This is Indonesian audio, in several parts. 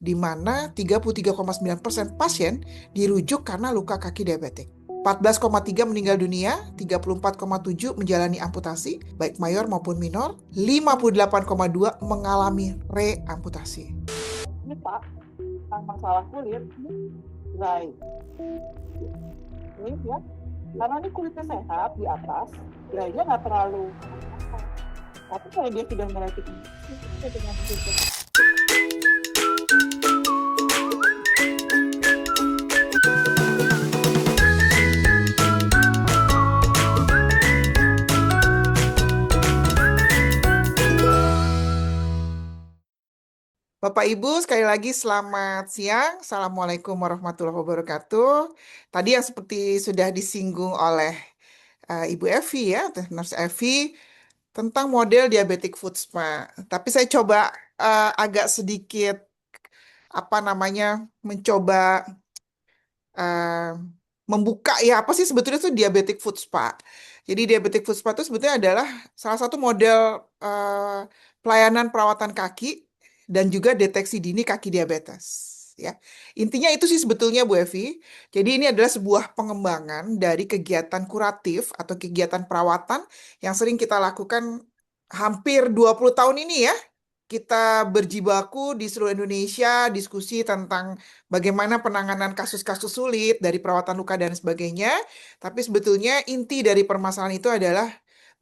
di mana 33,9% pasien dirujuk karena luka kaki diabetik. 14,3 meninggal dunia, 34,7 menjalani amputasi, baik mayor maupun minor, 58,2 mengalami reamputasi. Ini Pak, tentang masalah kulit, ini dry. Ini ya, karena ini kulitnya sehat di atas, dry-nya nggak terlalu. Tapi kalau dia sudah mulai pigmentasi, itu dengan begitu. Bapak Ibu, sekali lagi selamat siang. Assalamualaikum warahmatullahi wabarakatuh. Tadi yang seperti sudah disinggung oleh Ibu Evi ya, Nurse Evi, tentang model diabetic foot spa. Tapi saya coba agak sedikit mencoba eh, membuka ya apa sih sebetulnya itu diabetic foot spa. Jadi diabetic foot spa itu sebetulnya adalah salah satu model pelayanan perawatan kaki dan juga deteksi dini kaki diabetes. Ya, intinya itu sih sebetulnya Bu Evi. Jadi ini adalah sebuah pengembangan dari kegiatan kuratif atau kegiatan perawatan yang sering kita lakukan hampir 20 tahun ini ya. Kita berjibaku di seluruh Indonesia diskusi tentang bagaimana penanganan kasus-kasus sulit dari perawatan luka dan sebagainya. Tapi sebetulnya inti dari permasalahan itu adalah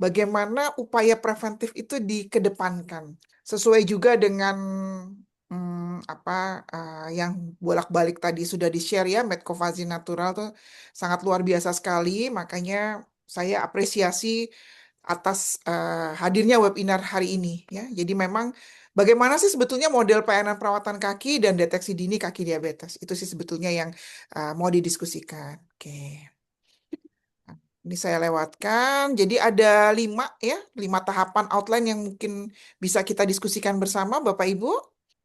bagaimana upaya preventif itu dikedepankan. Sesuai juga dengan yang bolak-balik tadi sudah di-share ya, Medcovazi Natural tuh sangat luar biasa sekali. Makanya saya apresiasi atas hadirnya webinar hari ini ya. Jadi memang bagaimana sih sebetulnya model pelayanan perawatan kaki dan deteksi dini kaki diabetes? Itu sih sebetulnya yang mau didiskusikan. Oke. Ini saya lewatkan. Jadi ada 5 tahapan outline yang mungkin bisa kita diskusikan bersama, Bapak Ibu.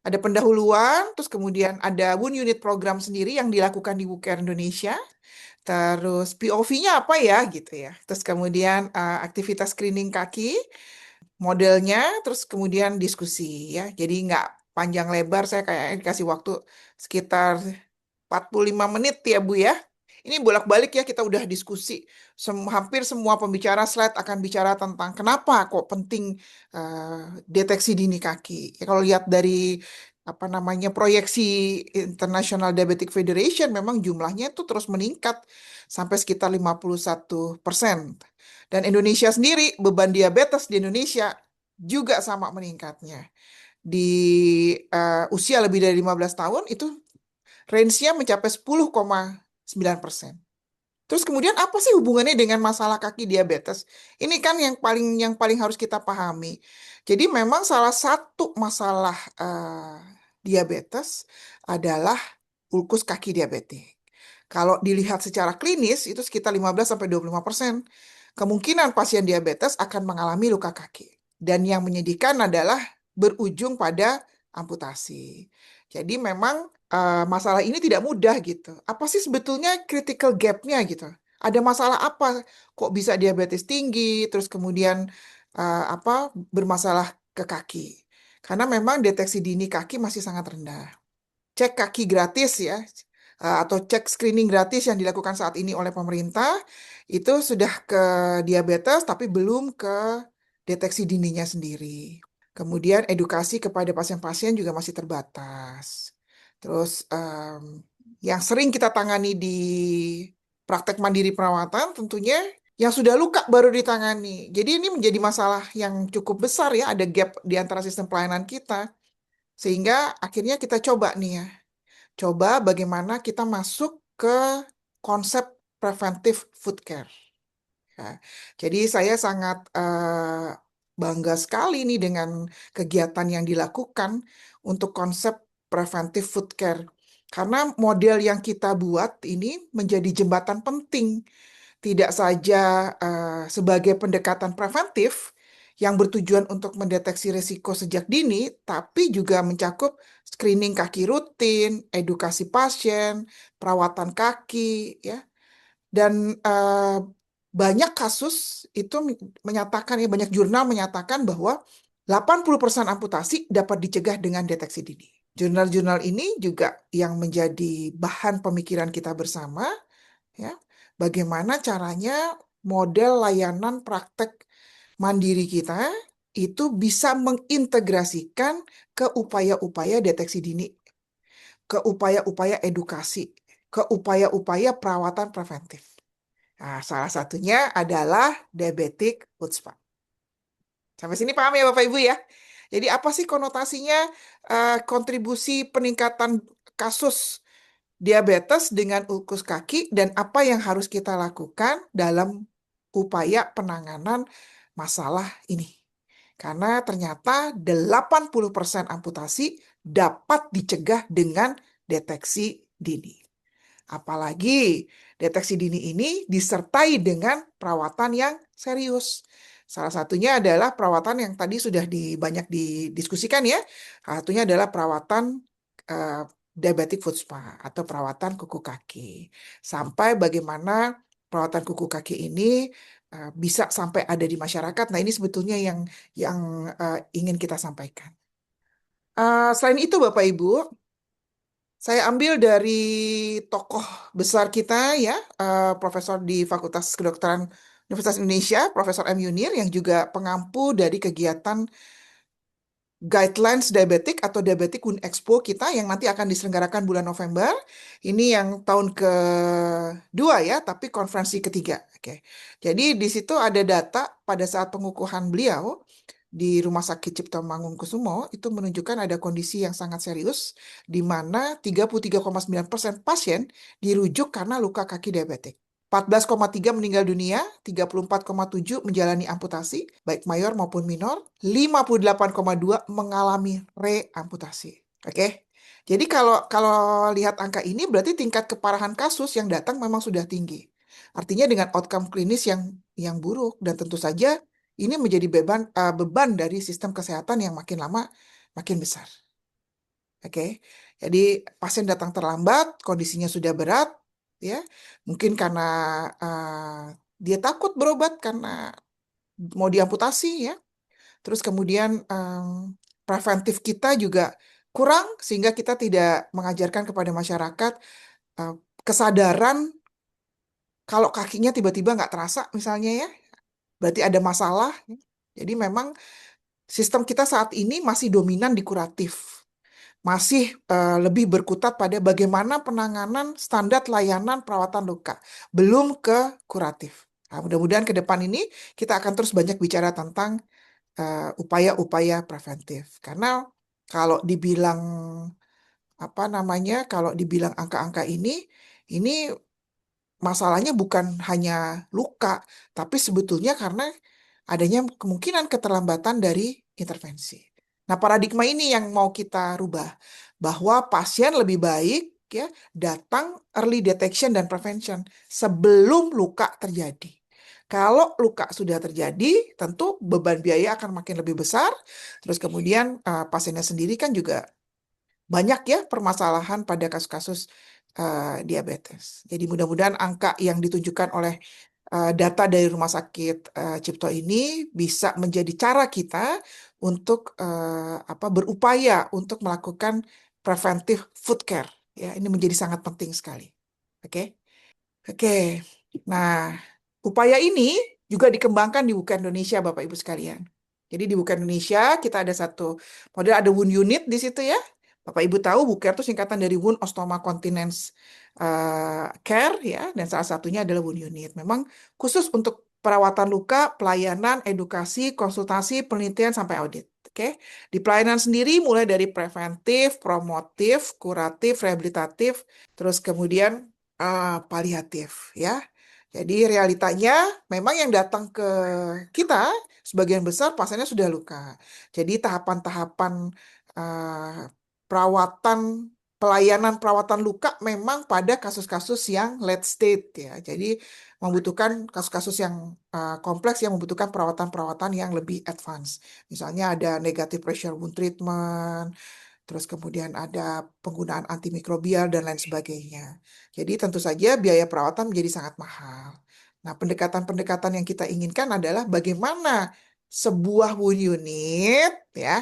Ada pendahuluan, terus kemudian ada Wound Unit program sendiri yang dilakukan di WUCARE Indonesia. Terus POV-nya apa ya gitu ya. Terus kemudian aktivitas screening kaki, modelnya, terus kemudian diskusi ya. Jadi nggak panjang lebar, saya kayak dikasih waktu sekitar 45 menit ya Bu ya. Ini bolak-balik ya kita udah diskusi. Hampir semua pembicara slide akan bicara tentang kenapa kok penting deteksi dini kaki. Ya, kalau lihat dari proyeksi International Diabetic Federation memang jumlahnya itu terus meningkat sampai sekitar 51%. Dan Indonesia sendiri, beban diabetes di Indonesia juga sama meningkatnya. Di usia lebih dari 15 tahun itu range-nya mencapai 10,9%. Terus kemudian apa sih hubungannya dengan masalah kaki diabetes? Ini kan yang paling harus kita pahami. Jadi memang salah satu masalah diabetes adalah ulkus kaki diabetik. Kalau dilihat secara klinis itu sekitar 15-25% kemungkinan pasien diabetes akan mengalami luka kaki. Dan yang menyedihkan adalah berujung pada amputasi. Jadi memang masalah ini tidak mudah gitu. Apa sih sebetulnya critical gap-nya gitu? Ada masalah apa? Kok bisa diabetes tinggi, terus kemudian bermasalah ke kaki? Karena memang deteksi dini kaki masih sangat rendah. Cek kaki gratis ya, atau cek screening gratis yang dilakukan saat ini oleh pemerintah, itu sudah ke diabetes tapi belum ke deteksi dininya sendiri. Kemudian edukasi kepada pasien-pasien juga masih terbatas. Terus yang sering kita tangani di praktek mandiri perawatan tentunya yang sudah luka baru ditangani. Jadi ini menjadi masalah yang cukup besar ya, ada gap di antara sistem pelayanan kita. Sehingga akhirnya kita coba nih ya, coba bagaimana kita masuk ke konsep preventive food care. Ya, jadi saya sangat bangga sekali nih dengan kegiatan yang dilakukan untuk konsep preventive food care. Karena model yang kita buat ini menjadi jembatan penting, tidak saja sebagai pendekatan preventif yang bertujuan untuk mendeteksi risiko sejak dini, tapi juga mencakup screening kaki rutin, edukasi pasien, perawatan kaki, ya. Dan banyak kasus itu menyatakan, banyak jurnal menyatakan bahwa 80% amputasi dapat dicegah dengan deteksi dini. Jurnal-jurnal ini juga yang menjadi bahan pemikiran kita bersama, ya. Bagaimana caranya model layanan praktek mandiri kita itu bisa mengintegrasikan ke upaya-upaya deteksi dini, ke upaya-upaya edukasi, ke upaya-upaya perawatan preventif. Nah, salah satunya adalah diabetic foot spot. Sampai sini paham ya Bapak Ibu ya? Jadi apa sih konotasinya kontribusi peningkatan kasus diabetes dengan ulkus kaki dan apa yang harus kita lakukan dalam upaya penanganan masalah ini? Karena ternyata 80% amputasi dapat dicegah dengan deteksi dini. Apalagi deteksi dini ini disertai dengan perawatan yang serius. Salah satunya adalah perawatan yang tadi sudah banyak didiskusikan ya. Salah satunya adalah perawatan eh, diabetic foot spa atau perawatan kuku kaki. Sampai bagaimana perawatan kuku kaki ini bisa sampai ada di masyarakat. Nah, ini sebetulnya yang ingin kita sampaikan. Selain itu, Bapak Ibu, saya ambil dari tokoh besar kita ya, profesor di Fakultas Kedokteran Universitas Indonesia, Profesor M. Yunir, yang juga pengampu dari kegiatan Guidelines Diabetic atau Diabetic Wound Expo kita yang nanti akan diselenggarakan bulan November. Ini yang tahun kedua ya, tapi konferensi ketiga. Oke. Jadi di situ ada data pada saat pengukuhan beliau di Rumah Sakit Cipto Mangunkusumo itu menunjukkan ada kondisi yang sangat serius di mana 33,9% pasien dirujuk karena luka kaki diabetik. 14,3 meninggal dunia, 34,7 menjalani amputasi, baik mayor maupun minor, 58,2 mengalami reamputasi. Oke. Jadi kalau kalau lihat angka ini berarti tingkat keparahan kasus yang datang memang sudah tinggi. Artinya dengan outcome klinis yang buruk dan tentu saja ini menjadi beban dari sistem kesehatan yang makin lama makin besar. Oke, jadi pasien datang terlambat, kondisinya sudah berat, ya, mungkin karena dia takut berobat karena mau diamputasi, ya. Terus kemudian preventif kita juga kurang sehingga kita tidak mengajarkan kepada masyarakat eh, kesadaran kalau kakinya tiba-tiba nggak terasa, misalnya ya, berarti ada masalah. Jadi memang sistem kita saat ini masih dominan di kuratif. Masih lebih berkutat pada bagaimana penanganan standar layanan perawatan luka, belum ke kuratif. Nah, mudah-mudahan ke depan ini kita akan terus banyak bicara tentang upaya-upaya preventif. Karena kalau dibilang apa namanya, kalau dibilang angka-angka ini masalahnya bukan hanya luka, tapi sebetulnya karena adanya kemungkinan keterlambatan dari intervensi. Nah, paradigma ini yang mau kita rubah, bahwa pasien lebih baik ya datang early detection dan prevention sebelum luka terjadi. Kalau luka sudah terjadi, tentu beban biaya akan makin lebih besar. Terus kemudian pasiennya sendiri kan juga banyak ya permasalahan pada kasus-kasus diabetes. Jadi mudah-mudahan angka yang ditunjukkan oleh data dari Rumah Sakit Cipto ini bisa menjadi cara kita untuk berupaya untuk melakukan preventive food care. Ya, ini menjadi sangat penting sekali. Oke, oke. Nah, upaya ini juga dikembangkan di Buka Indonesia, Bapak Ibu sekalian. Jadi di Buka Indonesia kita ada satu model, ada wound unit di situ ya. Bapak Ibu tahu Buka itu singkatan dari Wound Ostoma Continence Care ya, dan salah satunya adalah wound unit. Memang khusus untuk perawatan luka, pelayanan, edukasi, konsultasi, penelitian sampai audit. Oke, di pelayanan sendiri mulai dari preventif, promotif, kuratif, rehabilitatif, terus kemudian paliatif ya. Jadi realitanya memang yang datang ke kita sebagian besar pasiennya sudah luka. Jadi tahapan-tahapan eh, perawatan pelayanan perawatan luka memang pada kasus-kasus yang late state ya. Jadi membutuhkan kasus-kasus yang kompleks yang membutuhkan perawatan-perawatan yang lebih advance. Misalnya ada negative pressure wound treatment, terus kemudian ada penggunaan antimikrobial dan lain sebagainya. Jadi tentu saja biaya perawatan menjadi sangat mahal. Nah, pendekatan-pendekatan yang kita inginkan adalah bagaimana sebuah wound unit ya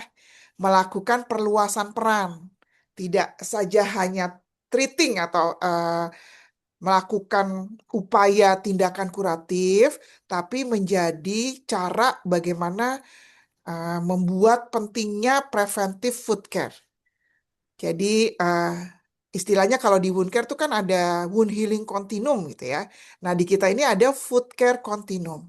melakukan perluasan peran Tidak saja hanya treating atau melakukan upaya tindakan kuratif, tapi menjadi cara bagaimana membuat pentingnya preventive food care. Jadi istilahnya kalau di wound care itu kan ada wound healing continuum gitu ya. Nah di kita ini ada food care continuum.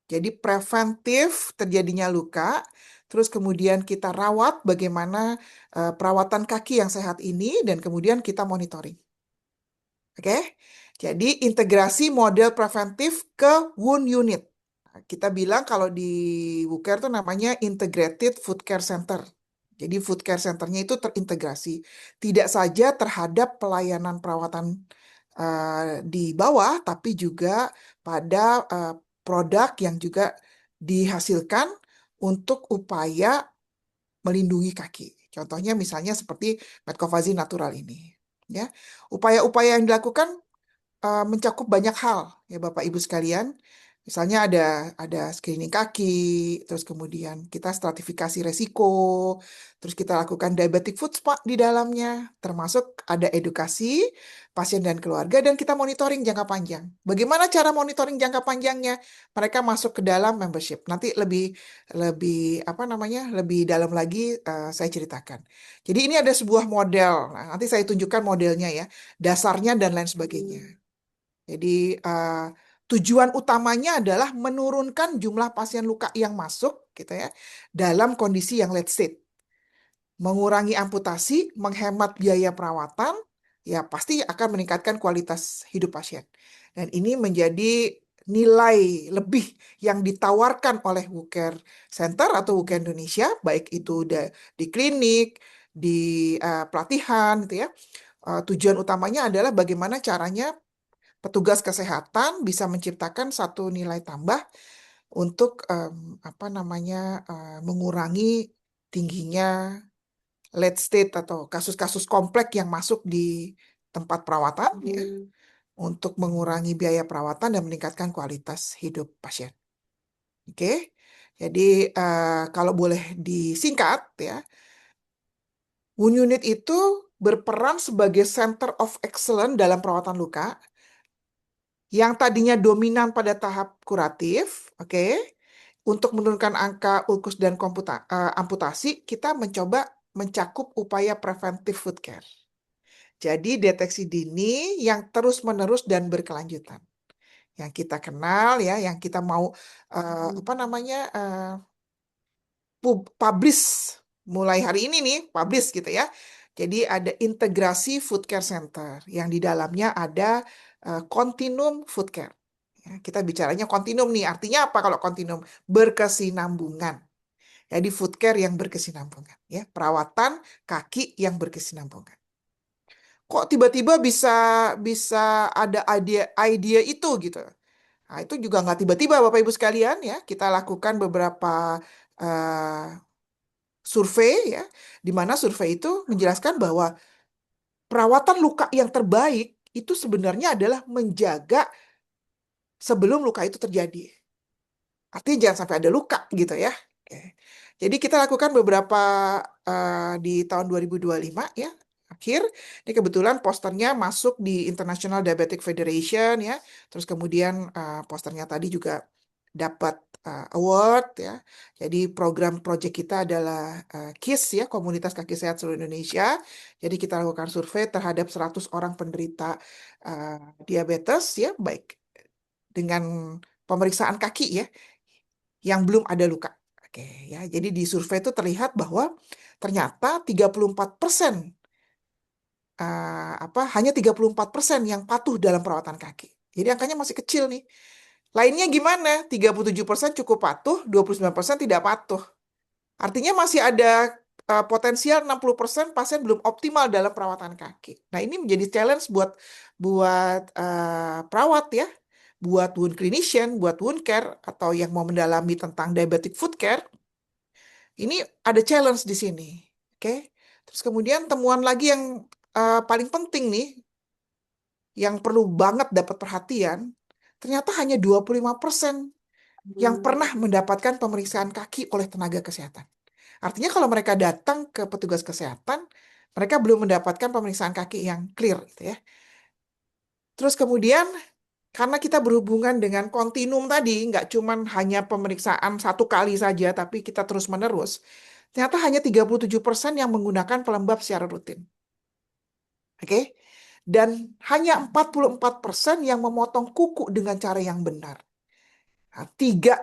Jadi preventif terjadinya luka, terus kemudian kita rawat bagaimana perawatan kaki yang sehat ini, dan kemudian kita monitoring. Oke, jadi integrasi model preventif ke wound unit. Nah, kita bilang kalau di WUCARE itu namanya Integrated Food Care Center. Jadi food care centernya itu terintegrasi. Tidak saja terhadap pelayanan perawatan di bawah, tapi juga pada produk yang juga dihasilkan untuk upaya melindungi kaki. Contohnya misalnya seperti Metcovazine natural ini. Ya, upaya-upaya yang dilakukan mencakup banyak hal ya Bapak Ibu sekalian. Misalnya ada screening kaki, terus kemudian kita stratifikasi resiko, terus kita lakukan diabetic food spa di dalamnya, termasuk ada edukasi pasien dan keluarga, dan kita monitoring jangka panjang. Bagaimana cara monitoring jangka panjangnya? Mereka masuk ke dalam membership. Nanti lebih lebih apa namanya? Lebih dalam lagi saya ceritakan. Jadi ini ada sebuah model. Nah, nanti saya tunjukkan modelnya ya, dasarnya dan lain sebagainya. Jadi tujuan utamanya adalah menurunkan jumlah pasien luka yang masuk gitu ya dalam kondisi yang late stage, mengurangi amputasi, menghemat biaya perawatan, ya pasti akan meningkatkan kualitas hidup pasien. Dan ini menjadi nilai lebih yang ditawarkan oleh WUCARE Center atau WUCARE Indonesia, baik itu di klinik, di pelatihan gitu ya. Tujuan utamanya adalah bagaimana caranya petugas kesehatan bisa menciptakan satu nilai tambah untuk apa namanya mengurangi tingginya late state atau kasus-kasus kompleks yang masuk di tempat perawatan ya, untuk mengurangi biaya perawatan dan meningkatkan kualitas hidup pasien. Oke, jadi kalau boleh disingkat ya, Wound Unit itu berperan sebagai Center of Excellence dalam perawatan luka yang tadinya dominan pada tahap kuratif, oke, untuk menurunkan angka ulkus dan amputasi, kita mencoba mencakup upaya preventive food care. Jadi deteksi dini yang terus-menerus dan berkelanjutan. Yang kita kenal ya, yang kita mau apa namanya publish mulai hari ini nih, publish gitu ya. Jadi ada integrasi food care center yang di dalamnya ada continuum food care. Ya, kita bicaranya kontinum nih, artinya apa kalau kontinum? Berkesinambungan. Jadi food care yang berkesinambungan, ya, perawatan kaki yang berkesinambungan. Kok tiba-tiba bisa bisa ada ide itu gitu? Nah, itu juga nggak tiba-tiba Bapak Ibu sekalian ya. Kita lakukan beberapa eh, survei ya, di mana survei itu menjelaskan bahwa perawatan luka yang terbaik itu sebenarnya adalah menjaga sebelum luka itu terjadi. Artinya jangan sampai ada luka gitu ya. Oke. Jadi kita lakukan beberapa di tahun 2025 ya. Akhir, ini kebetulan posternya masuk di International Diabetic Federation ya. Terus kemudian posternya tadi juga dapat award ya. Jadi program project kita adalah KIS ya, Komunitas Kaki Sehat Seluruh Indonesia. Jadi kita lakukan survei terhadap 100 orang penderita uh, diabetes ya, baik dengan pemeriksaan kaki ya yang belum ada luka. Oke, ya. Jadi di survei itu terlihat bahwa ternyata 34% hanya 34% yang patuh dalam perawatan kaki. Jadi angkanya masih kecil nih. Lainnya gimana? 37% cukup patuh, 29% tidak patuh. Artinya masih ada potensial 60% pasien belum optimal dalam perawatan kaki. Nah, ini menjadi challenge buat buat perawat ya, buat wound clinician, buat wound care atau yang mau mendalami tentang diabetic foot care. Ini ada challenge di sini. Oke. Terus kemudian temuan lagi yang paling penting nih, yang perlu banget dapat perhatian, ternyata hanya 25% yang pernah mendapatkan pemeriksaan kaki oleh tenaga kesehatan. Artinya kalau mereka datang ke petugas kesehatan, Mereka belum mendapatkan pemeriksaan kaki yang clear, gitu ya. Terus kemudian karena kita berhubungan dengan kontinum tadi, nggak cuman hanya pemeriksaan satu kali saja, tapi kita terus-menerus, ternyata hanya 37% yang menggunakan pelembab secara rutin. Oke? Dan hanya 44% yang memotong kuku dengan cara yang benar. Nah, tiga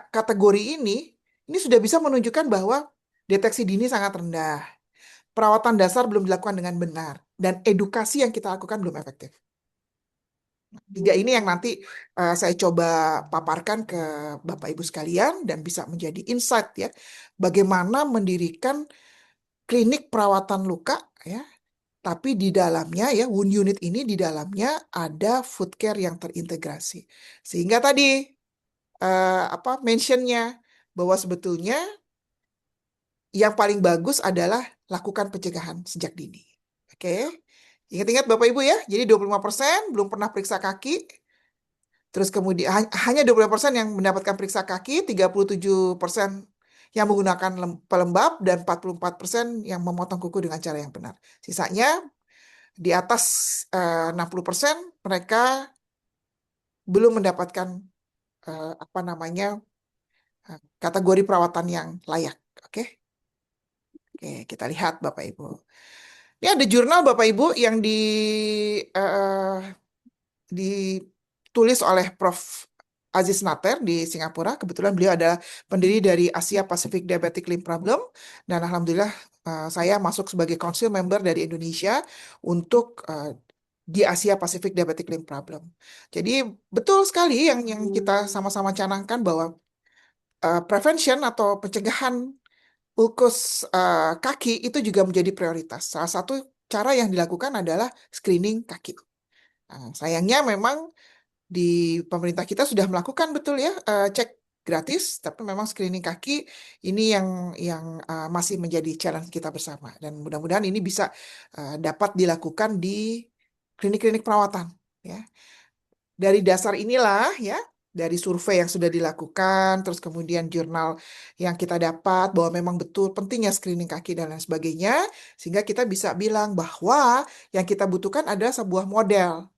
kategori ini sudah bisa menunjukkan bahwa deteksi dini sangat rendah. Perawatan dasar belum dilakukan dengan benar. Dan edukasi yang kita lakukan belum efektif. Tiga ini yang nanti saya coba paparkan ke Bapak Ibu sekalian dan bisa menjadi insight ya. Bagaimana mendirikan klinik perawatan luka ya. Tapi di dalamnya ya, wound unit ini di dalamnya ada food care yang terintegrasi. Sehingga tadi apa mentionnya bahwa sebetulnya yang paling bagus adalah lakukan pencegahan sejak dini. Oke. Ingat-ingat Bapak Ibu ya, jadi 25% belum pernah periksa kaki, terus kemudian hanya 25% yang mendapatkan periksa kaki, 37% yang menggunakan pelembab, dan 44% yang memotong kuku dengan cara yang benar. Sisanya di atas 60% mereka belum mendapatkan apa namanya kategori perawatan yang layak. Oke, oke, kita lihat Bapak Ibu. Ini ada jurnal Bapak Ibu yang ditulis oleh Prof. Aziz Nater di Singapura. Kebetulan beliau adalah pendiri dari Asia Pacific Diabetic Limb Problem. Dan Alhamdulillah saya masuk sebagai council member dari Indonesia untuk di Asia Pacific Diabetic Limb Problem. Jadi betul sekali yang kita sama-sama canangkan bahwa prevention atau pencegahan ulkus kaki itu juga menjadi prioritas. Salah satu cara yang dilakukan adalah screening kaki. Nah, sayangnya memang di pemerintah kita sudah melakukan betul ya cek gratis, tapi memang screening kaki ini yang masih menjadi challenge kita bersama. Dan mudah-mudahan ini bisa dapat dilakukan di klinik-klinik perawatan. Ya, dari dasar inilah ya, dari survei yang sudah dilakukan, terus kemudian jurnal yang kita dapat bahwa memang betul pentingnya screening kaki dan lain sebagainya, sehingga kita bisa bilang bahwa yang kita butuhkan adalah sebuah model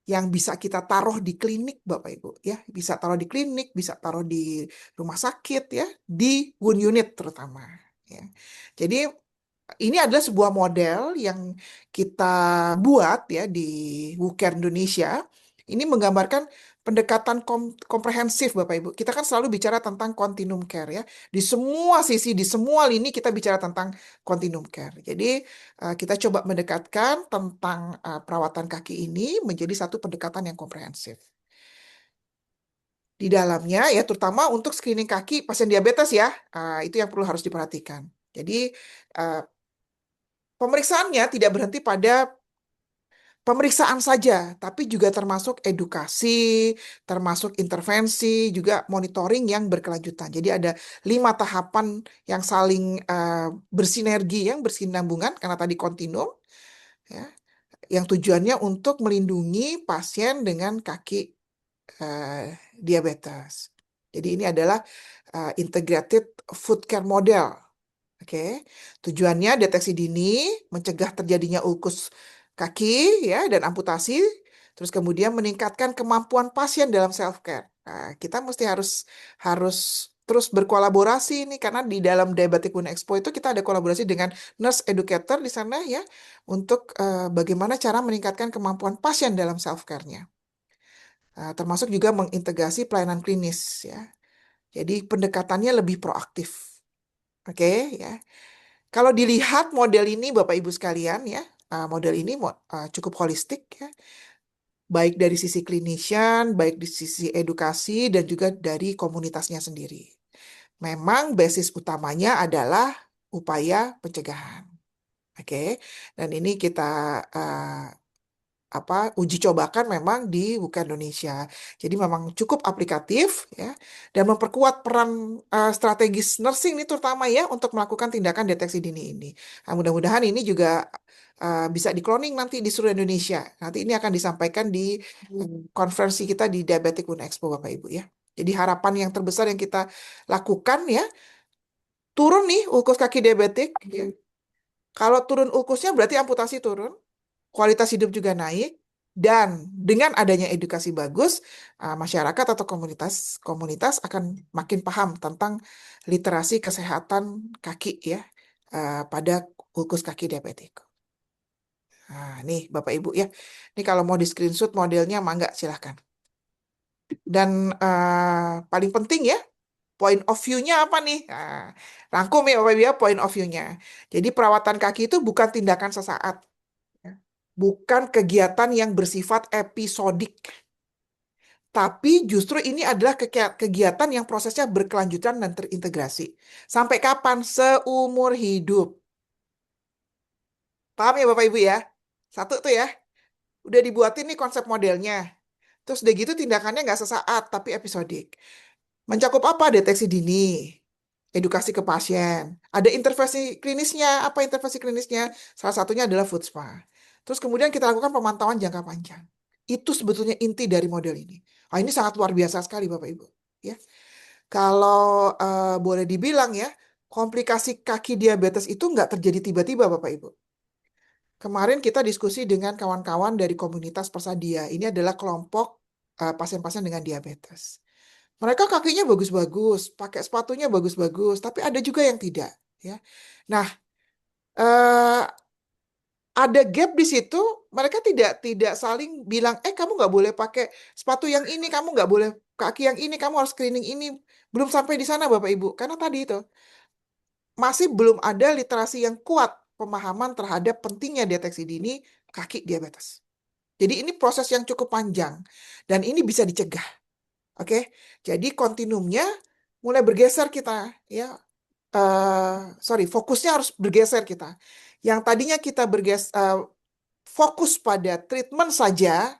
yang bisa kita taruh di klinik, Bapak Ibu, ya, bisa taruh di klinik, bisa taruh di rumah sakit, ya, di wound unit terutama, ya. Jadi ini adalah sebuah model yang kita buat ya di WUCARE Indonesia. Ini menggambarkan pendekatan komprehensif, Bapak Ibu. Kita kan selalu bicara tentang continuum care ya. Di semua sisi, di semua lini kita bicara tentang continuum care. Jadi kita coba mendekatkan tentang perawatan kaki ini menjadi satu pendekatan yang komprehensif. Di dalamnya ya terutama untuk screening kaki pasien diabetes ya, itu yang perlu harus diperhatikan. Jadi uh, pemeriksaannya tidak berhenti pada pemeriksaan saja, tapi juga termasuk edukasi, termasuk intervensi, juga monitoring yang berkelanjutan. Jadi ada 5 tahapan yang saling bersinergi, yang bersinambungan karena tadi kontinum, ya, yang tujuannya untuk melindungi pasien dengan kaki diabetes. Jadi ini adalah integrated food care model. Oke, tujuannya deteksi dini, mencegah terjadinya ulkus kaki ya dan amputasi, terus kemudian meningkatkan kemampuan pasien dalam self care. Nah, kita mesti harus harus terus berkolaborasi nih karena di dalam Diabetic Wound Expo itu kita ada kolaborasi dengan nurse educator di sana ya untuk bagaimana cara meningkatkan kemampuan pasien dalam self care-nya. Termasuk juga mengintegrasi pelayanan klinis ya. Jadi pendekatannya lebih proaktif. Oke ya. Kalau dilihat model ini Bapak Ibu sekalian ya, model ini cukup holistik ya, baik dari sisi clinician, baik di sisi edukasi dan juga dari komunitasnya sendiri. Memang basis utamanya adalah upaya pencegahan. Oke. Dan ini kita uji cobakan memang di Buka Indonesia. Jadi memang cukup aplikatif ya dan memperkuat peran strategis nursing ini terutama ya untuk melakukan tindakan deteksi dini ini. Nah, mudah-mudahan ini juga bisa di-cloning nanti di seluruh Indonesia. Nanti ini akan disampaikan di konferensi kita di Diabetic Wound Expo Bapak Ibu ya. Jadi harapan yang terbesar yang kita lakukan ya, turun nih ulkus kaki diabetik ya. Kalau turun ulkusnya berarti amputasi turun, kualitas hidup juga naik, dan dengan adanya edukasi bagus, masyarakat atau komunitas akan makin paham tentang literasi kesehatan kaki ya, pada ulkus kaki diabetik. Nah, nih Bapak Ibu ya, ini kalau mau di screenshot modelnya mangga silahkan. Dan paling penting ya, point of view-nya apa nih? Nah, rangkum ya Bapak Ibu ya, point of view-nya. Jadi perawatan kaki itu bukan tindakan sesaat, ya. Bukan kegiatan yang bersifat episodik, tapi justru ini adalah kegiatan yang prosesnya berkelanjutan dan terintegrasi. Sampai kapan? Seumur hidup. Paham ya Bapak Ibu ya? Satu tuh ya, udah dibuatin nih konsep modelnya. Terus udah gitu tindakannya nggak sesaat, tapi episodik. Mencakup apa? Deteksi dini, edukasi ke pasien. Ada intervensi klinisnya. Apa intervensi klinisnya? Salah satunya adalah food spa. Terus kemudian kita lakukan pemantauan jangka panjang. Itu sebetulnya inti dari model ini. Ah, ini sangat luar biasa sekali Bapak Ibu. Ya, kalau boleh dibilang ya, komplikasi kaki diabetes itu nggak terjadi tiba-tiba Bapak Ibu. Kemarin kita diskusi dengan kawan-kawan dari komunitas Persadia. Ini adalah kelompok pasien-pasien dengan diabetes. Mereka kakinya bagus-bagus, pakai sepatunya bagus-bagus, tapi ada juga yang tidak, ya. Nah, eh, ada gap di situ. Mereka tidak saling bilang, kamu nggak boleh pakai sepatu yang ini, kamu nggak boleh kaki yang ini, kamu harus screening ini. Belum sampai di sana, Bapak Ibu, karena tadi itu masih belum ada literasi yang kuat pemahaman terhadap pentingnya deteksi dini kaki diabetes. Jadi ini proses yang cukup panjang dan ini bisa dicegah. Oke, jadi kontinumnya mulai bergeser kita, ya. Sorry, fokusnya harus bergeser kita. Yang tadinya kita fokus pada treatment saja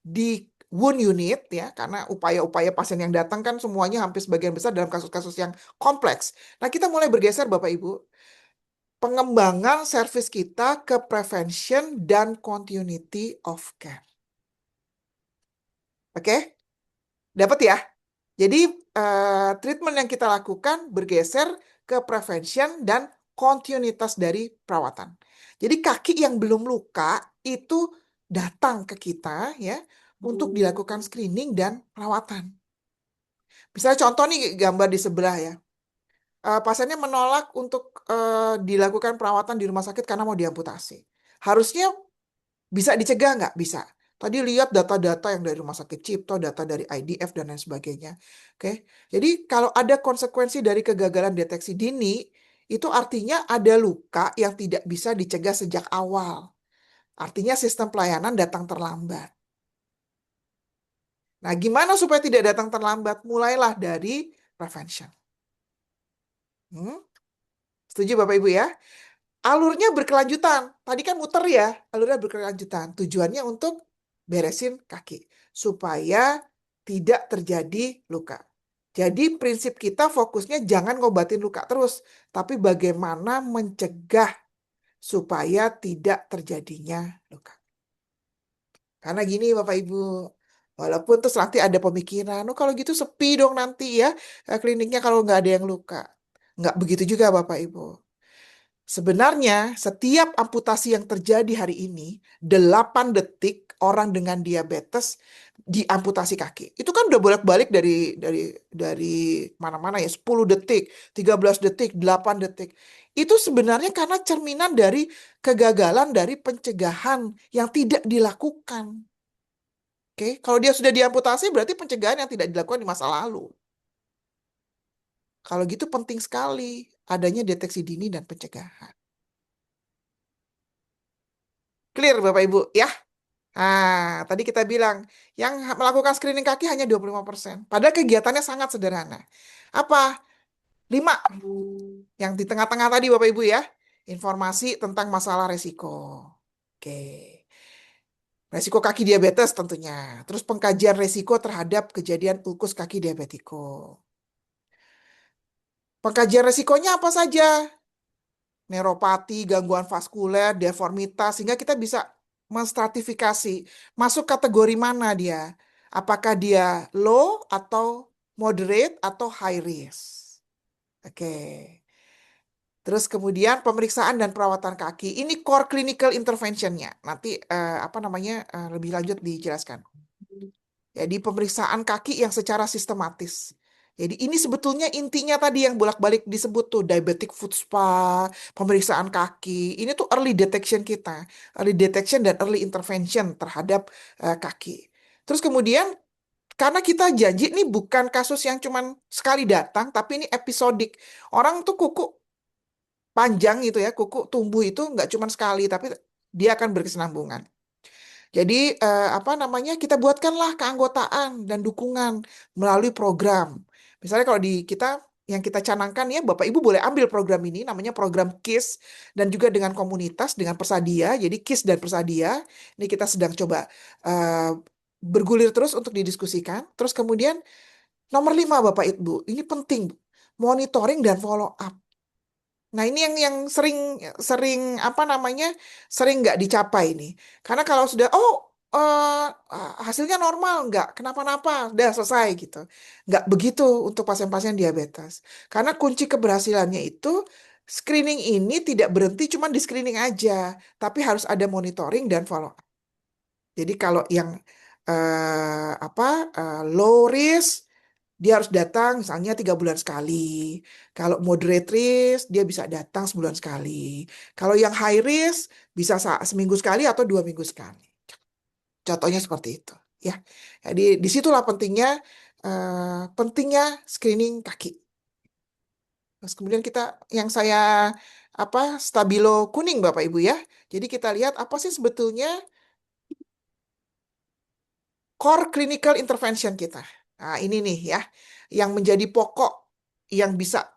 di wound unit, ya, karena upaya-upaya pasien yang datang kan semuanya hampir sebagian besar dalam kasus-kasus yang kompleks. Nah, kita mulai bergeser, Bapak Ibu, pengembangan service kita ke prevention dan continuity of care. Oke, dapat ya? Jadi treatment yang kita lakukan bergeser ke prevention dan kontinuitas dari perawatan. Jadi kaki yang belum luka itu datang ke kita ya untuk dilakukan screening dan perawatan. Misalnya contoh nih gambar di sebelah ya. Pasiennya menolak untuk dilakukan perawatan di rumah sakit karena mau diamputasi. Harusnya bisa dicegah nggak? Bisa. Tadi lihat data-data yang dari Rumah Sakit Cipto, data dari IDF, dan lain sebagainya. Oke, jadi kalau ada konsekuensi dari kegagalan deteksi dini, itu artinya ada luka yang tidak bisa dicegah sejak awal. Artinya sistem pelayanan datang terlambat. Nah, gimana supaya tidak datang terlambat? Mulailah dari prevention. Hmm? Setuju Bapak Ibu ya? Alurnya berkelanjutan. Tadi kan muter ya, alurnya berkelanjutan. Tujuannya untuk beresin kaki supaya tidak terjadi luka. Jadi prinsip kita fokusnya jangan ngobatin luka terus, tapi bagaimana mencegah supaya tidak terjadinya luka. Karena gini Bapak Ibu, walaupun terus nanti ada pemikiran, oh kalau gitu sepi dong nanti ya kliniknya kalau nggak ada yang luka. Nggak begitu juga Bapak Ibu. Sebenarnya setiap amputasi yang terjadi hari ini, 8 detik orang dengan diabetes diamputasi kaki. Itu kan udah bolak-balik dari mana-mana ya, 10 detik, 13 detik, 8 detik. Itu sebenarnya karena cerminan dari kegagalan dari pencegahan yang tidak dilakukan. Oke, kalau dia sudah diamputasi berarti pencegahan yang tidak dilakukan di masa lalu. Kalau gitu penting sekali adanya deteksi dini dan pencegahan. Clear Bapak Ibu ya? Tadi kita bilang yang melakukan screening kaki hanya 25%. Padahal kegiatannya sangat sederhana. Apa? 5. Yang di tengah-tengah tadi Bapak Ibu ya. Informasi tentang masalah resiko. Oke. Resiko kaki diabetes tentunya. Terus pengkajian resiko terhadap kejadian ulkus kaki diabetiko. Pengkajian resikonya apa saja? Neuropati, gangguan vaskuler, deformitas, sehingga kita bisa menstratifikasi masuk kategori mana dia. Apakah dia low atau moderate atau high risk. Oke. Terus kemudian pemeriksaan dan perawatan kaki. Ini core clinical intervention-nya. Nanti apa namanya lebih lanjut dijelaskan. Jadi pemeriksaan kaki yang secara sistematis. Jadi ini sebetulnya intinya tadi yang bolak-balik disebut tuh diabetic foot spa, pemeriksaan kaki. Ini tuh early detection kita, early detection dan early intervention terhadap kaki. Terus kemudian karena kita janji ini bukan kasus yang cuman sekali datang, tapi ini episodik. Orang tuh kuku panjang itu ya, kuku tumbuh itu nggak cuman sekali, tapi dia akan berkesinambungan. Jadi apa namanya kita buatkanlah keanggotaan dan dukungan melalui program. Misalnya kalau di kita yang kita canangkan ya Bapak Ibu boleh ambil program ini namanya program KIS dan juga dengan komunitas dengan Persadia. Jadi KIS dan Persadia ini kita sedang coba eh, bergulir terus untuk didiskusikan. Terus kemudian nomor 5 Bapak Ibu ini penting monitoring dan follow up. Nah, ini yang sering sering apa namanya sering nggak dicapai nih. Karena kalau sudah hasilnya normal nggak kenapa-napa udah selesai gitu. Nggak begitu untuk pasien-pasien diabetes. Karena kunci keberhasilannya itu screening ini tidak berhenti cuma di screening aja, tapi harus ada monitoring dan follow up. Jadi kalau yang apa low risk dia harus datang misalnya 3 bulan sekali. Kalau moderate risk, dia bisa datang sebulan sekali. Kalau yang high risk, bisa seminggu sekali atau 2 minggu sekali. Contohnya seperti itu. Ya, jadi disitulah pentingnya screening kaki. Terus kemudian kita yang saya apa stabilo kuning Bapak Ibu ya. Jadi kita lihat apa sih sebetulnya core clinical intervention kita. Nah, ini nih ya, yang menjadi pokok yang bisa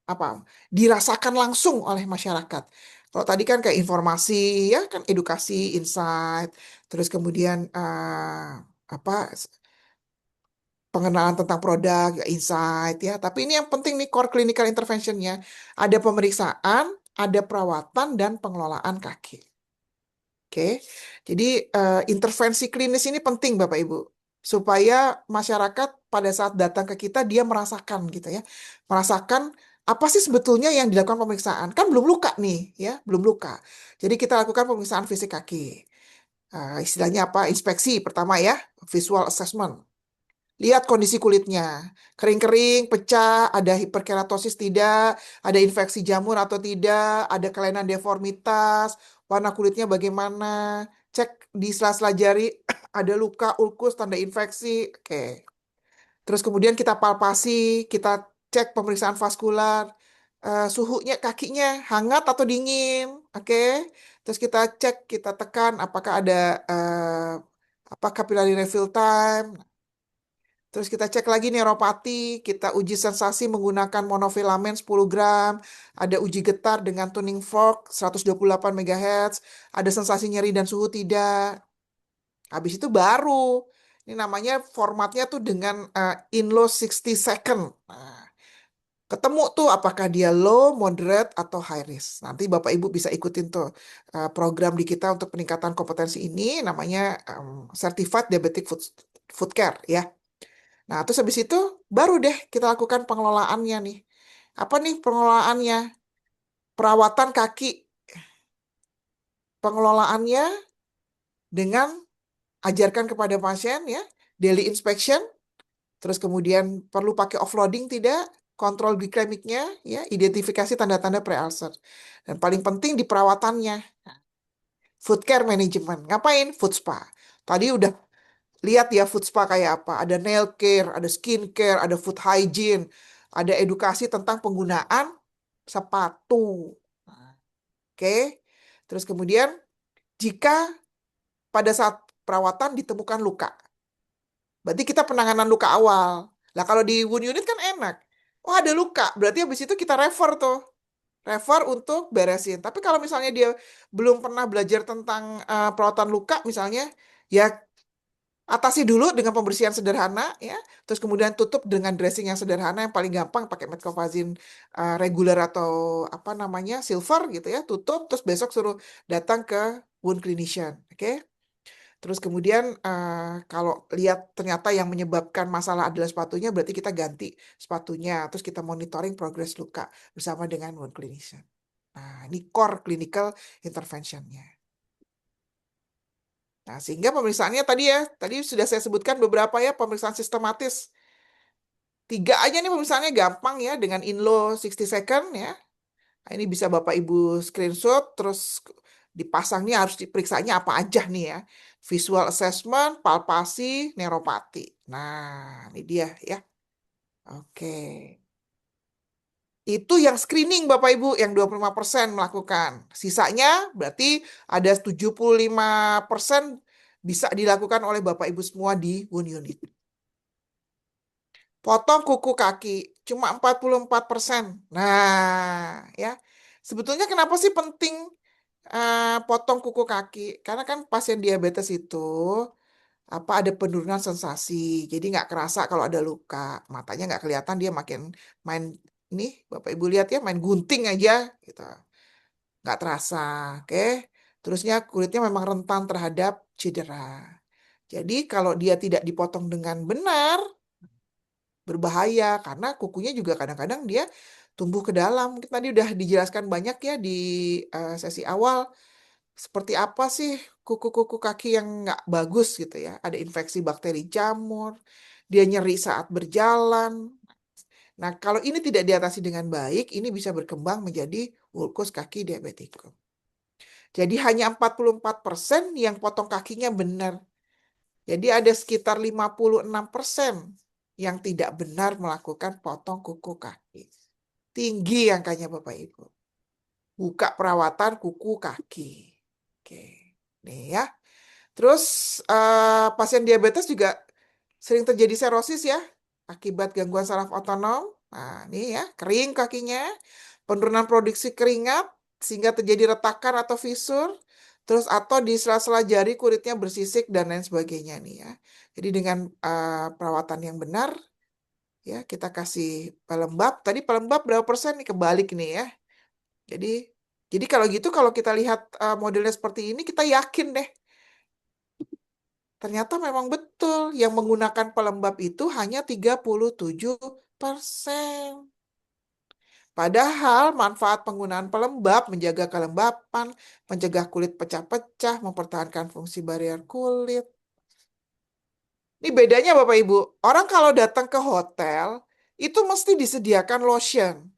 apa dirasakan langsung oleh masyarakat. Kalau tadi kan kayak informasi ya kan edukasi, insight, terus kemudian apa pengenalan tentang produk, ya, insight ya. Tapi ini yang penting nih core clinical interventionnya. Ada pemeriksaan, ada perawatan dan pengelolaan kaki. Oke, jadi intervensi klinis ini penting Bapak Ibu, supaya masyarakat pada saat datang ke kita dia merasakan gitu ya, merasakan apa sih sebetulnya yang dilakukan pemeriksaan. Kan belum luka nih ya, belum luka. Jadi kita lakukan pemeriksaan fisik kaki. Istilahnya apa? Inspeksi pertama ya, visual assessment. Lihat kondisi kulitnya, kering-kering, pecah, ada hiperkeratosis tidak, ada infeksi jamur atau tidak, ada kelainan deformitas, warna kulitnya bagaimana, cek di sela-sela jari, ada luka, ulkus, tanda infeksi, oke. Terus kemudian kita palpasi, kita cek pemeriksaan vaskular, suhunya kakinya hangat atau dingin, oke. Terus kita cek, kita tekan apakah ada apa capillary refill time. Terus kita cek lagi neuropati, kita uji sensasi menggunakan monofilamen 10 gram, ada uji getar dengan tuning fork 128 MHz, ada sensasi nyeri dan suhu tidak. Habis itu baru, ini namanya formatnya tuh dengan in low 60 second. Nah, ketemu tuh apakah dia low, moderate, atau high risk. Nanti Bapak Ibu bisa ikutin tuh program di kita untuk peningkatan kompetensi ini, namanya Certified Diabetic Foot Care ya. Nah, terus habis itu baru deh kita lakukan pengelolaannya nih. Apa nih pengelolaannya? Perawatan kaki. Pengelolaannya dengan ajarkan kepada pasien ya, daily inspection, terus kemudian perlu pakai offloading tidak, kontrol glikemiknya ya, identifikasi tanda-tanda pre-ulcer. Dan paling penting di perawatannya, food care management. Ngapain? Food spa. Tadi udah lihat ya food spa kayak apa. Ada nail care, ada skin care, ada food hygiene, ada edukasi tentang penggunaan sepatu. Nah, oke. Terus kemudian jika pada saat perawatan ditemukan luka, berarti kita penanganan luka awal. Lah kalau di wound unit kan enak. Oh ada luka, berarti habis itu kita refer tuh. Refer untuk beresin. Tapi kalau misalnya dia belum pernah belajar tentang perawatan luka misalnya, ya atasi dulu dengan pembersihan sederhana ya, terus kemudian tutup dengan dressing yang sederhana yang paling gampang pakai metcovazin reguler atau apa namanya silver gitu ya, tutup terus besok suruh datang ke wound clinician, oke? Terus kemudian kalau lihat ternyata yang menyebabkan masalah adalah sepatunya, berarti kita ganti sepatunya. Terus kita monitoring progres luka bersama dengan wound clinician. Nah, ini core clinical interventionnya. Nah, sehingga pemeriksaannya tadi ya, tadi sudah saya sebutkan beberapa ya pemeriksaan sistematis. Tiga aja nih pemeriksaannya gampang ya, dengan InLo 60 second ya. Nah, ini bisa Bapak Ibu screenshot, terus dipasang nih harus diperiksanya apa aja nih ya. Visual assessment, palpasi, neuropati. Nah, ini dia ya. Oke. Itu yang screening Bapak Ibu, yang 25% melakukan. Sisanya berarti ada 75% bisa dilakukan oleh Bapak Ibu semua di Wound Unit. Potong kuku kaki, cuma 44%. Nah, ya. Sebetulnya kenapa sih penting potong kuku kaki? Karena kan pasien diabetes itu ada penurunan sensasi, jadi nggak kerasa kalau ada luka, matanya nggak kelihatan, dia makin main ini, Bapak Ibu lihat ya, main gunting aja, gitu, nggak terasa, oke? Terusnya kulitnya memang rentan terhadap cedera. Jadi kalau dia tidak dipotong dengan benar, berbahaya karena kukunya juga kadang-kadang dia tumbuh ke dalam. Mungkin tadi udah dijelaskan banyak ya di sesi awal. Seperti apa sih kuku-kuku kaki yang nggak bagus gitu ya? Ada infeksi bakteri jamur, dia nyeri saat berjalan. Nah, kalau ini tidak diatasi dengan baik, ini bisa berkembang menjadi ulkus kaki diabetikum. Jadi hanya 44% yang potong kakinya benar. Jadi ada sekitar 56% yang tidak benar melakukan potong kuku kaki. Tinggi angkanya Bapak Ibu. Buka perawatan kuku kaki. Oke. Nih ya. Terus pasien diabetes juga sering terjadi serosis ya akibat gangguan saraf otonom. Nah, ini ya, kering kakinya, penurunan produksi keringat sehingga terjadi retakan atau fisur. Terus atau di sela-sela jari kulitnya bersisik dan lain sebagainya nih ya. Jadi dengan perawatan yang benar ya, kita kasih pelembab. Tadi pelembab berapa persen nih, kebalik nih ya. Jadi kalau gitu kalau kita lihat modelnya seperti ini, kita yakin deh ternyata memang betul yang menggunakan pelembab itu hanya 37%. Padahal manfaat penggunaan pelembab menjaga kelembapan, mencegah kulit pecah-pecah, mempertahankan fungsi barrier kulit. Ini bedanya Bapak Ibu, orang kalau datang ke hotel itu mesti disediakan lotion.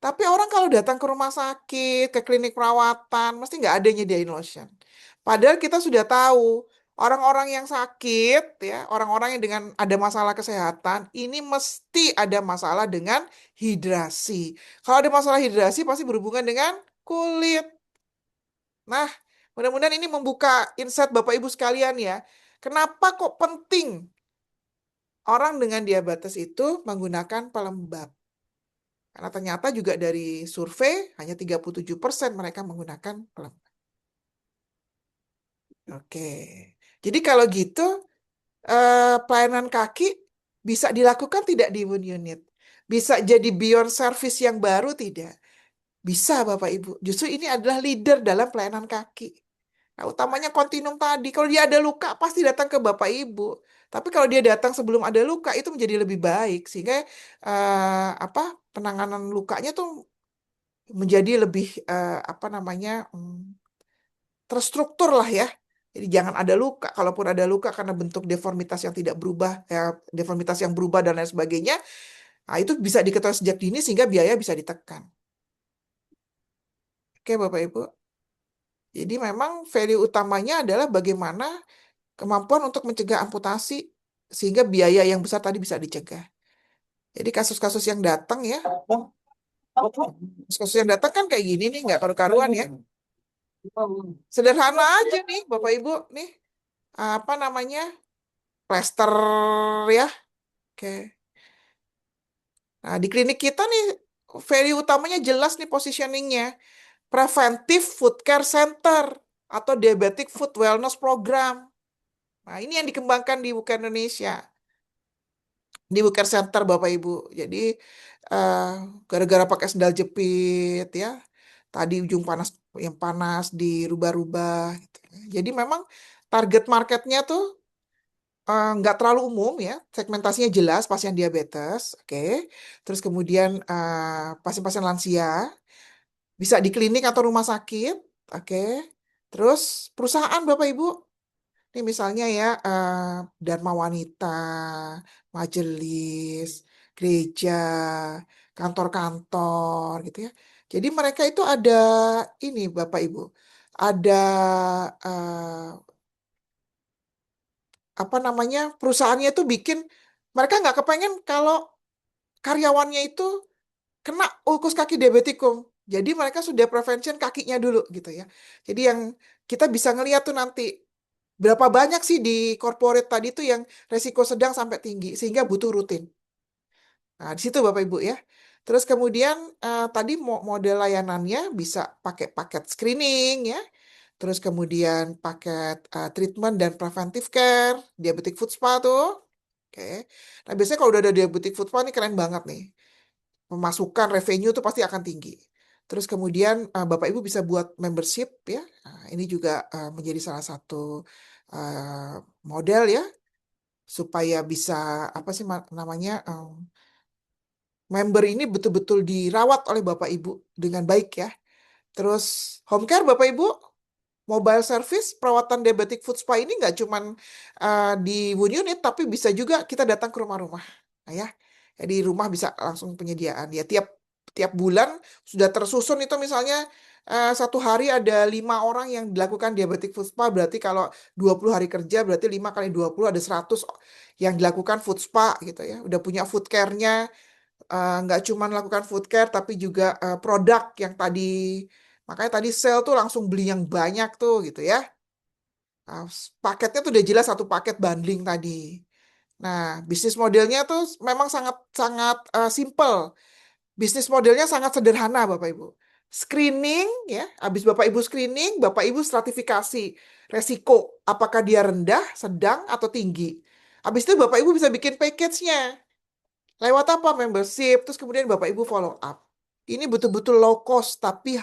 Tapi orang kalau datang ke rumah sakit, ke klinik perawatan, mesti nggak ada yang nyediain lotion. Padahal kita sudah tahu, orang-orang yang sakit, ya, orang-orang yang dengan ada masalah kesehatan, ini mesti ada masalah dengan hidrasi. Kalau ada masalah hidrasi, pasti berhubungan dengan kulit. Nah, mudah-mudahan ini membuka insight Bapak Ibu sekalian ya. Kenapa kok penting orang dengan diabetes itu menggunakan pelembab? Karena ternyata juga dari survei hanya 37% mereka menggunakan pelembab. Oke. Jadi kalau gitu pelayanan kaki bisa dilakukan tidak di Wound Unit? Bisa jadi beyond service yang baru tidak? Bisa Bapak Ibu. Justru ini adalah leader dalam pelayanan kaki. Nah, utamanya kontinum tadi. Kalau dia ada luka pasti datang ke Bapak Ibu. Tapi kalau dia datang sebelum ada luka itu menjadi lebih baik sehingga penanganan lukanya tuh menjadi lebih terstruktur lah ya. Jadi jangan ada luka. Kalaupun ada luka karena bentuk deformitas yang tidak berubah, ya, deformitas yang berubah dan lain sebagainya, nah, itu bisa diketahui sejak dini sehingga biaya bisa ditekan. Oke, Bapak Ibu. Jadi memang value utamanya adalah bagaimana kemampuan untuk mencegah amputasi sehingga biaya yang besar tadi bisa dicegah. Jadi kasus-kasus yang datang ya, kasus yang datang kan kayak gini nih, nggak karu-karuan ya. Sederhana aja nih, Bapak Ibu, nih apa namanya, plester ya. Oke. Nah, di klinik kita nih, value utamanya jelas nih positioningnya. Preventive Food Care Center atau Diabetic Food Wellness Program. Nah, ini yang dikembangkan di Buka Indonesia. Di Food Care Center, Bapak Ibu. Jadi, eh, gara-gara pakai sendal jepit, ya. Tadi ujung panas yang panas dirubah-rubah. Gitu. Jadi memang target marketnya tuh nggak terlalu umum ya, segmentasinya jelas pasien diabetes, oke. Terus kemudian pasien-pasien lansia, bisa di klinik atau rumah sakit, oke. Terus perusahaan Bapak Ibu, ini misalnya ya Dharma Wanita, majelis, gereja, kantor-kantor gitu ya. Jadi mereka itu ada ini Bapak Ibu, ada eh, apa namanya perusahaannya itu bikin mereka nggak kepengen kalau karyawannya itu kena ulkus kaki diabetikum. Jadi mereka sudah prevention kakinya dulu gitu ya. Jadi yang kita bisa ngeliat tuh nanti berapa banyak sih di corporate tadi tuh yang resiko sedang sampai tinggi sehingga butuh rutin. Nah, di situ Bapak Ibu ya. Terus kemudian tadi model layanannya bisa pakai paket screening ya. Terus kemudian paket treatment dan preventive care, diabetic foot spa tuh. Oke. Nah, biasanya kalau udah ada diabetic foot spa ini keren banget nih. Pemasukan revenue tuh pasti akan tinggi. Terus kemudian Bapak Ibu bisa buat membership ya. Nah, ini juga menjadi salah satu model ya supaya bisa apa sih namanya member ini betul-betul dirawat oleh Bapak Ibu dengan baik ya. Terus home care Bapak Ibu, mobile service perawatan diabetic foot spa ini nggak cuman di Wood Unit tapi bisa juga kita datang ke rumah-rumah. Nah, ya. Jadi rumah bisa langsung penyediaan. Ya tiap tiap bulan sudah tersusun itu misalnya satu hari ada 5 orang yang dilakukan diabetic foot spa berarti kalau 20 hari kerja berarti 5 kali 20 ada 100 yang dilakukan food spa gitu ya. Udah punya food care-nya nggak cuma lakukan food care tapi juga produk yang tadi makanya tadi sale tuh langsung beli yang banyak tuh gitu ya. Paketnya tuh udah jelas satu paket bundling tadi. Nah, bisnis modelnya tuh memang sangat sangat simple. Bisnis modelnya sangat sederhana Bapak Ibu. Screening ya, habis Bapak Ibu screening, Bapak Ibu stratifikasi resiko apakah dia rendah, sedang atau tinggi. Habis itu Bapak Ibu bisa bikin package-nya. Lewat apa? Membership. Terus kemudian Bapak Ibu follow up. Ini betul-betul low cost, tapi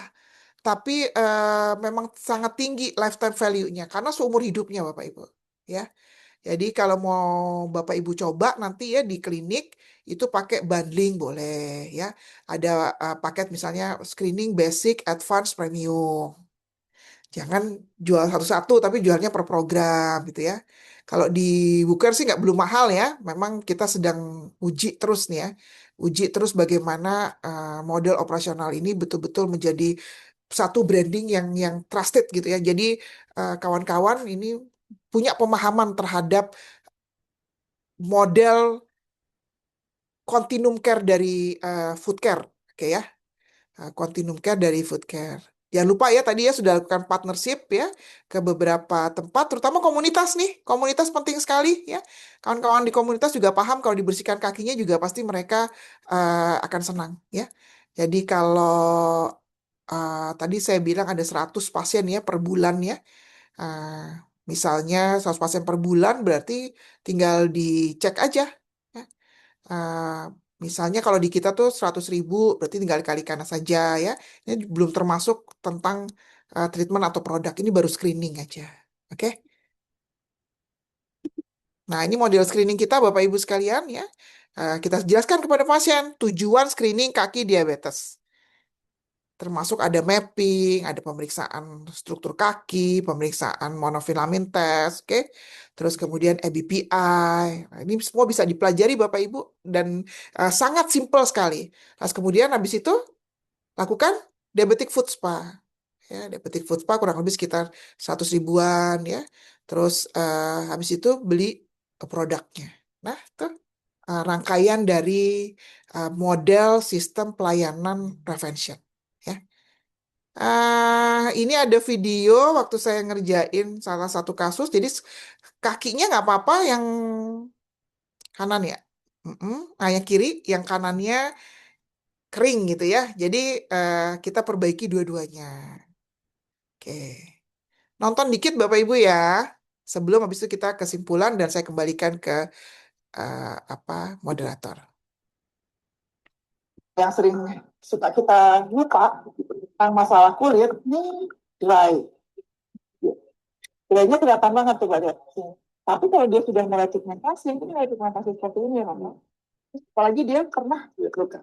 memang sangat tinggi lifetime value-nya karena seumur hidupnya Bapak Ibu. Ya. Jadi kalau mau Bapak Ibu coba nanti ya di klinik itu pakai bundling boleh ya. Ada paket misalnya screening basic, advance, premium. Jangan jual satu-satu, tapi jualnya per program gitu ya. Kalau di Booker sih nggak belum mahal ya. Memang kita sedang uji terus nih ya. Uji terus bagaimana model operasional ini betul-betul menjadi satu branding yang trusted gitu ya. Jadi kawan-kawan ini punya pemahaman terhadap model continuum care dari food care. Oke ya. Continuum care dari food care. Jangan lupa ya tadi ya sudah lakukan partnership ya ke beberapa tempat, terutama komunitas nih. Komunitas penting sekali ya. Kawan-kawan di komunitas juga paham kalau dibersihkan kakinya juga pasti mereka akan senang ya. Jadi kalau tadi saya bilang ada 100 pasien ya per bulan ya. Ah, misalnya 100 pasien per bulan berarti tinggal dicek aja. Ya. Ah, misalnya kalau di kita tuh 100.000 berarti tinggal dikalikan saja ya. Ini belum termasuk tentang treatment atau produk. Ini baru screening aja. Oke. Nah ini model screening kita Bapak Ibu sekalian ya. Kita jelaskan kepada pasien tujuan screening kaki diabetes. Termasuk ada mapping, ada pemeriksaan struktur kaki, pemeriksaan monofilament test, oke. Terus kemudian ABPI. Nah, ini semua bisa dipelajari Bapak Ibu dan sangat simpel sekali. Terus kemudian habis itu lakukan diabetic foot spa. Ya, diabetic foot spa kurang lebih sekitar 100 ribuan ya. Terus habis itu beli produknya. Nah, itu rangkaian dari model sistem pelayanan prevention. Ya. Ini ada video waktu saya ngerjain salah satu kasus. Jadi kakinya nggak apa-apa yang kanan ya. Mm-mm. Nah, yang kiri, yang kanannya kering gitu ya. Jadi kita perbaiki dua-duanya. Oke. Nonton dikit Bapak Ibu ya. Sebelum habis itu kita kesimpulan dan saya kembalikan ke apa moderator. Yang sering suka kita lupa tentang masalah kulit ini dry. Kayaknya kelihatan banget tuh Mbak Desi. Tapi kalau dia sudah mulai pigmentasi, itu mulai pigmentasi seperti ini Romo. Apalagi dia pernah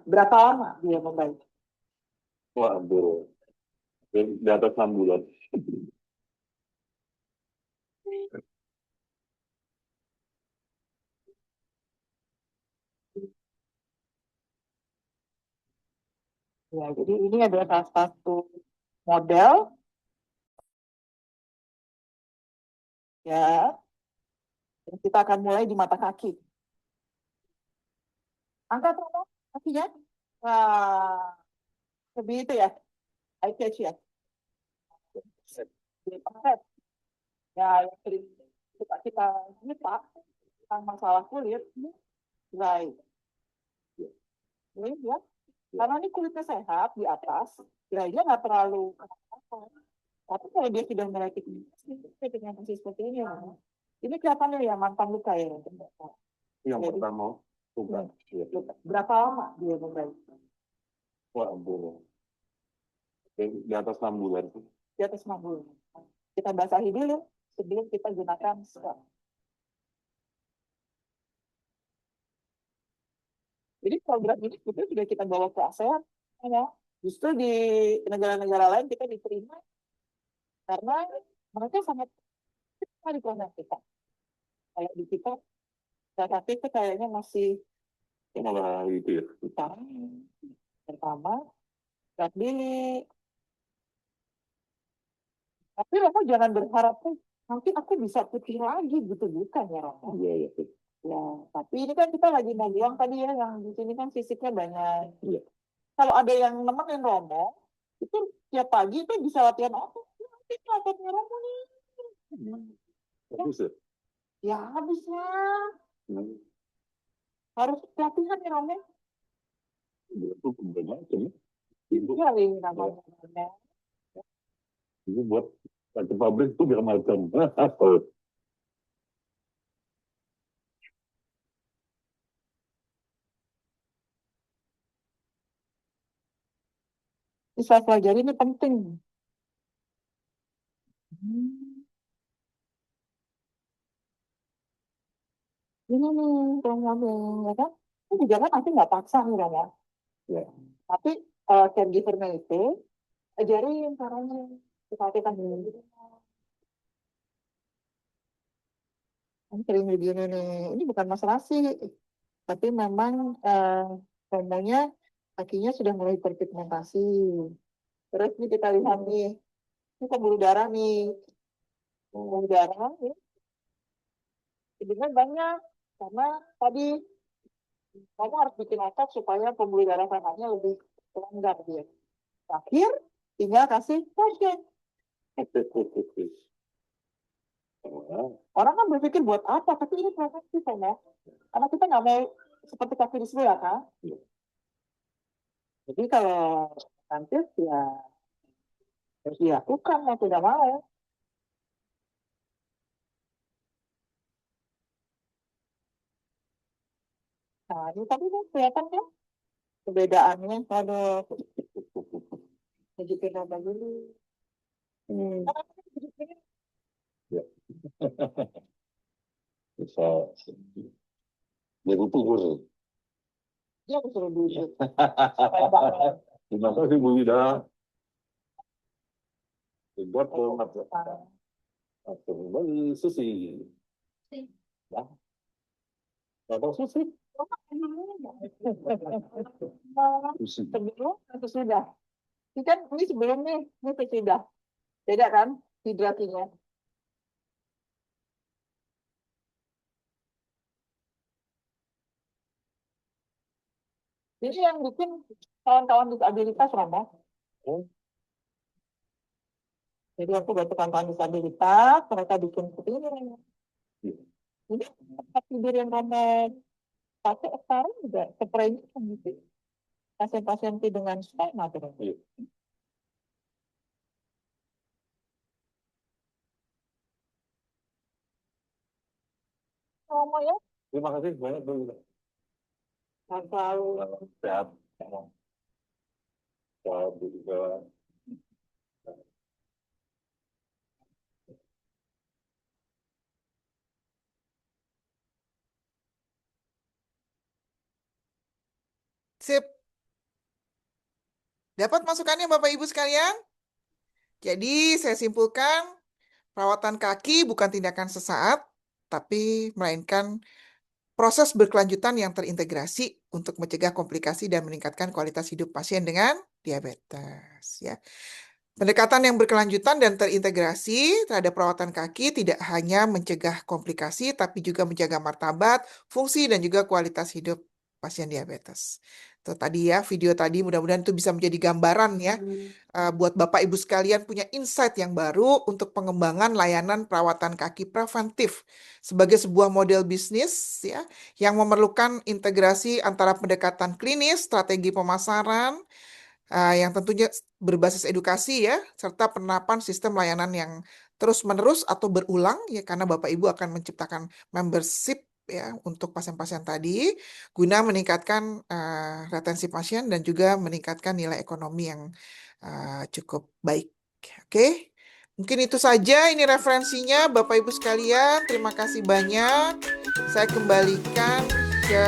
berapa lama dia membaik? Wah, bro. Di atas 6 bulan. Ya, jadi ini adalah salah satu model ya. Dan kita akan mulai di mata kaki. Angkat Romo kakinya. Wah, lebih itu ya. Eye catch ya. Perfect. Ya, yang sering kita lupa tentang masalah kulit, right. Ini ya, karena ini kulitnya sehat di atas, kira-kira nggak terlalu apa. Tapi kalau dia sudah mulai pigmentasi seperti ini, ya, ini kelihatannya ya mantan luka ya. Yang Jadi, pertama, bukan. berapa lama dia membaik? Wah, bro. Di atas 6 bulan. Di atas 6 bulan. Kita basahi dulu sebelum kita gunakan scrub. Jadi program ini sebetulnya sudah kita bawa ke ASEAN, ya. Justru di negara-negara lain kita diterima karena mereka sangat suka di program kita. Kalau di kita, tapi itu kayaknya masih Malah itu ya. utama. Pertama, lihat dulu. Tapi Romo jangan berharap nanti aku bisa putih lagi gitu, bukan ya Romo. Iya, iya. Ya, tapi ini kan kita lagi mau bilang tadi ya, yang di sini kan fisiknya banyak. Iya. Kalau ada yang nemenin Romo, itu tiap pagi itu bisa latihan apa? Nanti latihan Romo nih. Bagus ya. Ya habisnya harus latihan ya Romo. Itu bermacam ya. Iya ini namanya. Ini buat ke pabrik itu biar macam. Bisa pelajari ini penting. Hmm. Ini nih Romo nih, ya kan? Ini juga kan nanti nggak paksa nih Romo. Ya. Tapi caregivernya itu ajarin caranya. Kita dulu. Ini sering begini nih. Ini bukan masalah sih, tapi memang contohnya kakinya sudah mulai berpigmentasi. Terus nih kita lihat nih, ini pembuluh darah nih. Pembuluh darah ini sebenarnya banyak karena tadi kamu harus bikin otot supaya pembuluh darah tangannya lebih longgar dia. Terakhir, tinggal kasih pasien. Orang kan berpikir buat apa, tapi ini preventif ya. Karena kita nggak mau seperti kaki di sebelah kan. Jadi kalau nanti ya harus dilakukan mau tidak mau. Nah, ini tadi kan kelihatan kan perbedaannya pada tunjukin apa dulu. Ya. Bisa jadi figur. Dia aku suruh duduk. Terima kasih Bu Wida. Buat format kembali susi. Ya. Atau susi. Sebelum atau sudah? Ini kan ini sebelum nih, ini sudah. Beda kan hidrasinya. Jadi yang bikin kawan-kawan disabilitas Romo. Jadi aku bantu kawan-kawan disabilitas, mereka bikin seperti ini. Ini tempat tidur yang Romo pakai sekarang juga spraynya kan gitu. Pasien-pasien dengan stoma tuh. Romo ya, Terima kasih banyak Bu Wida. selalu Sehat. Sehat juga. Sip. Dapat masukannya Bapak Ibu sekalian? Jadi saya simpulkan, perawatan kaki bukan tindakan sesaat, tapi melainkan proses berkelanjutan yang terintegrasi untuk mencegah komplikasi dan meningkatkan kualitas hidup pasien dengan diabetes. Ya. Pendekatan yang berkelanjutan dan terintegrasi terhadap perawatan kaki tidak hanya mencegah komplikasi, tapi juga menjaga martabat, fungsi, dan juga kualitas hidup pasien diabetes. Itu tadi ya, video tadi mudah-mudahan itu bisa menjadi gambaran ya, buat Bapak Ibu sekalian punya insight yang baru untuk pengembangan layanan perawatan kaki preventif sebagai sebuah model bisnis ya, yang memerlukan integrasi antara pendekatan klinis, strategi pemasaran, yang tentunya berbasis edukasi ya, serta penerapan sistem layanan yang terus-menerus atau berulang ya, karena Bapak Ibu akan menciptakan membership ya untuk pasien-pasien tadi guna meningkatkan retensi pasien dan juga meningkatkan nilai ekonomi yang cukup baik. Oke. Mungkin itu saja ini referensinya Bapak Ibu sekalian. Terima kasih banyak. Saya kembalikan ke